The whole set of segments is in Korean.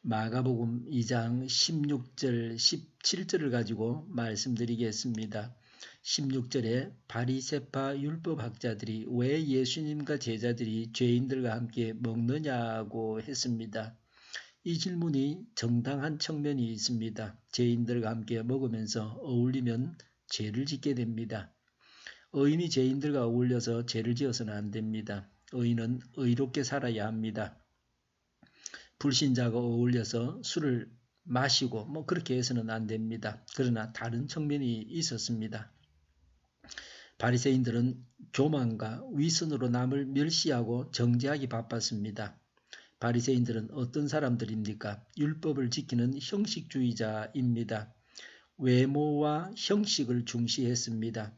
마가복음 2장 16절 17절을 가지고 말씀드리겠습니다. 16절에 바리새파 율법학자들이 왜 예수님과 제자들이 죄인들과 함께 먹느냐고 했습니다. 이 질문이 정당한 측면이 있습니다. 죄인들과 함께 먹으면서 어울리면 죄를 짓게 됩니다. 의인이 죄인들과 어울려서 죄를 지어서는 안 됩니다. 의인은 의롭게 살아야 합니다. 불신자가 어울려서 술을 마시고 그렇게 해서는 안 됩니다. 그러나 다른 측면이 있었습니다. 바리새인들은 교만과 위선으로 남을 멸시하고 정죄하기 바빴습니다. 바리새인들은 어떤 사람들입니까? 율법을 지키는 형식주의자입니다. 외모와 형식을 중시했습니다.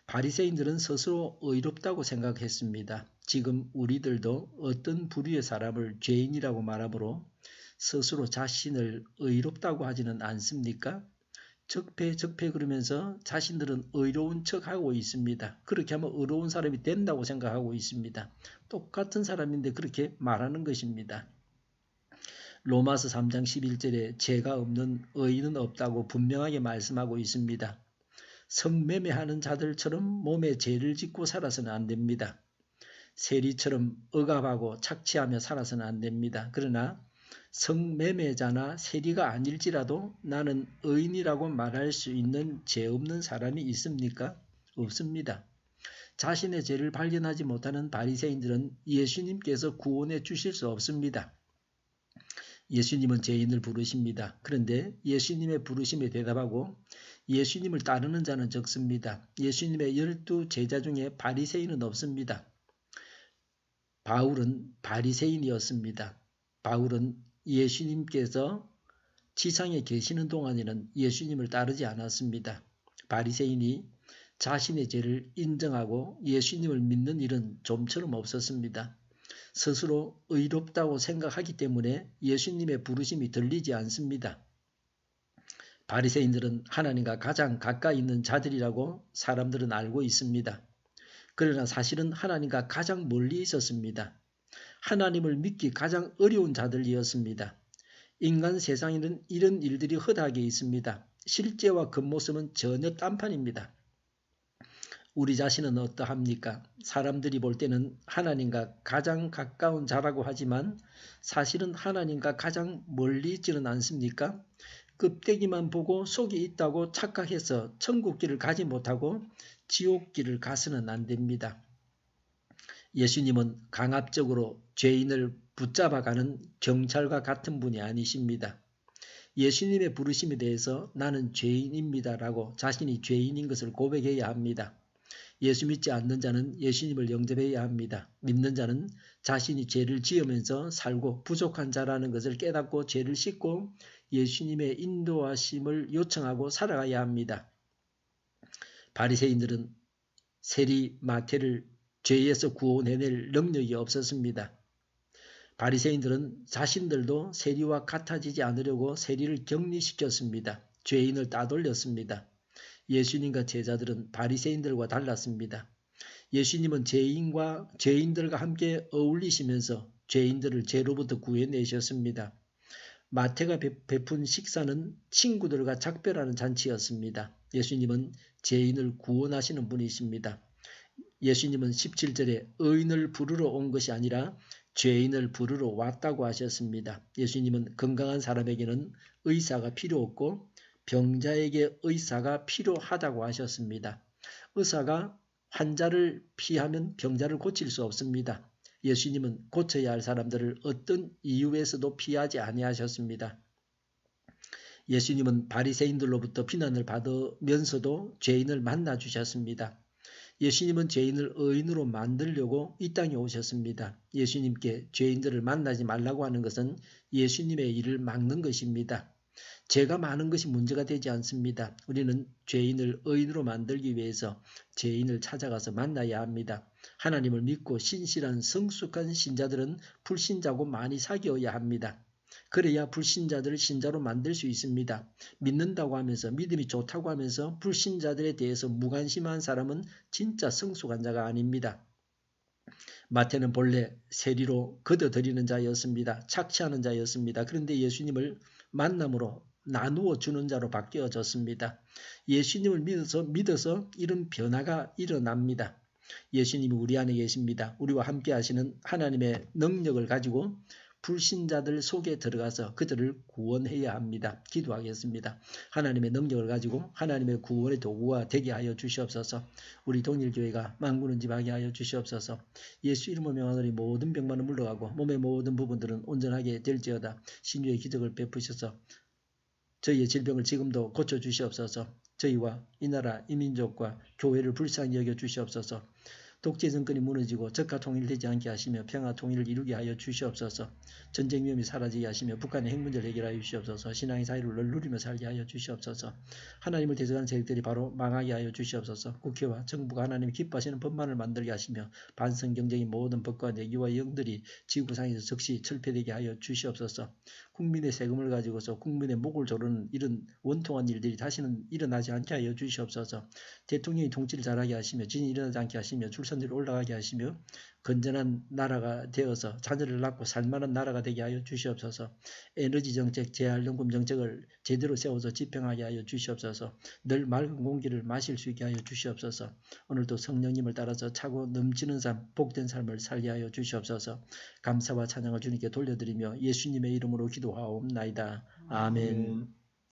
바리새인들은 스스로 의롭다고 생각했습니다. 지금 우리들도 어떤 부류의 사람을 죄인이라고 말하므로 스스로 자신을 의롭다고 하지는 않습니까? 적폐 그러면서 자신들은 의로운 척하고 있습니다. 그렇게 하면 의로운 사람이 된다고 생각하고 있습니다. 똑같은 사람인데 그렇게 말하는 것입니다. 로마서 3장 11절에 죄가 없는 의인은 없다고 분명하게 말씀하고 있습니다. 성매매하는 자들처럼 몸에 죄를 짓고 살아서는 안 됩니다. 세리처럼 억압하고 착취하며 살아서는 안 됩니다. 그러나 성매매자나 세리가 아닐지라도 나는 의인이라고 말할 수 있는 죄 없는 사람이 있습니까? 없습니다. 자신의 죄를 발견하지 못하는 바리새인들은 예수님께서 구원해 주실 수 없습니다. 예수님은 죄인을 부르십니다. 그런데 예수님의 부르심에 대답하고 예수님을 따르는 자는 적습니다. 예수님의 12 제자 중에 바리새인은 없습니다. 바울은 바리새인이었습니다. 바울은 예수님께서 지상에 계시는 동안에는 예수님을 따르지 않았습니다. 바리새인이 자신의 죄를 인정하고 예수님을 믿는 일은 좀처럼 없었습니다. 스스로 의롭다고 생각하기 때문에 예수님의 부르심이 들리지 않습니다. 바리새인들은 하나님과 가장 가까이 있는 자들이라고 사람들은 알고 있습니다. 그러나 사실은 하나님과 가장 멀리 있었습니다. 하나님을 믿기 가장 어려운 자들이었습니다. 인간 세상에는 이런 일들이 허다하게 있습니다. 실제와 겉모습은 전혀 딴판입니다. 우리 자신은 어떠합니까? 사람들이 볼 때는 하나님과 가장 가까운 자라고 하지만 사실은 하나님과 가장 멀리 있지는 않습니까? 껍데기만 보고 속이 있다고 착각해서 천국길을 가지 못하고 지옥길을 가서는 안 됩니다. 예수님은 강압적으로 죄인을 붙잡아가는 경찰과 같은 분이 아니십니다. 예수님의 부르심에 대해서 나는 죄인입니다라고 자신이 죄인인 것을 고백해야 합니다. 예수 믿지 않는 자는 예수님을 영접해야 합니다. 믿는 자는 자신이 죄를 지으면서 살고 부족한 자라는 것을 깨닫고 죄를 씻고 예수님의 인도하심을 요청하고 살아가야 합니다. 바리새인들은 세리 마태를 죄에서 구원해낼 능력이 없었습니다. 바리새인들은 자신들도 세리와 같아지지 않으려고 세리를 격리시켰습니다. 죄인을 따돌렸습니다. 예수님과 제자들은 바리새인들과 달랐습니다. 예수님은 죄인들과 함께 어울리시면서 죄인들을 죄로부터 구해내셨습니다. 마태가 베푼 식사는 친구들과 작별하는 잔치였습니다. 예수님은 죄인을 구원하시는 분이십니다. 예수님은 17절에 의인을 부르러 온 것이 아니라 죄인을 부르러 왔다고 하셨습니다. 예수님은 건강한 사람에게는 의사가 필요 없고 병자에게 의사가 필요하다고 하셨습니다. 의사가 환자를 피하면 병자를 고칠 수 없습니다. 예수님은 고쳐야 할 사람들을 어떤 이유에서도 피하지 아니하셨습니다. 예수님은 바리새인들로부터 비난을 받으면서도 죄인을 만나 주셨습니다. 예수님은 죄인을 의인으로 만들려고 이 땅에 오셨습니다. 예수님께 죄인들을 만나지 말라고 하는 것은 예수님의 일을 막는 것입니다. 죄가 많은 것이 문제가 되지 않습니다. 우리는 죄인을 의인으로 만들기 위해서 죄인을 찾아가서 만나야 합니다. 하나님을 믿고 신실한 성숙한 신자들은 불신자고 많이 사귀어야 합니다. 그래야 불신자들을 신자로 만들 수 있습니다. 믿는다고 하면서 믿음이 좋다고 하면서 불신자들에 대해서 무관심한 사람은 진짜 성숙한 자가 아닙니다. 마태는 본래 세리로 거둬들이는 자였습니다. 착취하는 자였습니다. 그런데 예수님을 만남으로 나누어 주는 자로 바뀌어졌습니다. 예수님을 믿어서 이런 변화가 일어납니다. 예수님이 우리 안에 계십니다. 우리와 함께 하시는 하나님의 능력을 가지고 불신자들 속에 들어가서 그들을 구원해야 합니다. 기도하겠습니다. 하나님의 능력을 가지고 하나님의 구원의 도구가 되게 하여 주시옵소서. 우리 동일교회가 만군을 지하게 하여 주시옵소서. 예수 이름으로 명하노니 모든 병만은 물러가고 몸의 모든 부분들은 온전하게 될지어다. 신유의 기적을 베푸셔서 저희의 질병을 지금도 고쳐주시옵소서. 저희와 이 나라 이 민족과 교회를 불쌍히 여겨 주시옵소서. 독재 정권이 무너지고 적화 통일되지 않게 하시며 평화 통일을 이루게 하여 주시옵소서. 전쟁 위험이 사라지게 하시며 북한의 핵 문제를 해결하여 주시옵소서. 신앙의 자유를 누리며 살게 하여 주시옵소서. 하나님을 대적하는 세력들이 바로 망하게 하여 주시옵소서. 국회와 정부가 하나님이 기뻐하시는 법만을 만들게 하시며 반성경적인 모든 법과 내기와 영들이 지구상에서 즉시 철폐되게 하여 주시옵소서. 국민의 세금을 가지고서 국민의 목을 조르는 이런 원통한 일들이 다시는 일어나지 않게 하여 주시옵소서. 대통령이 통치를 잘하게 하시며 진이 일어나지 않게 하시며 출산율이 올라가게 하시며 건전한 나라가 되어서 자녀를 낳고 살만한 나라가 되게 하여 주시옵소서. 에너지 정책, 재활용금 정책을 제대로 세워서 집행하게 하여 주시옵소서. 늘 맑은 공기를 마실 수 있게 하여 주시옵소서. 오늘도 성령님을 따라서 차고 넘치는 삶, 복된 삶을 살게 하여 주시옵소서. 감사와 찬양을 주님께 돌려드리며 예수님의 이름으로 기도하옵나이다. 아멘.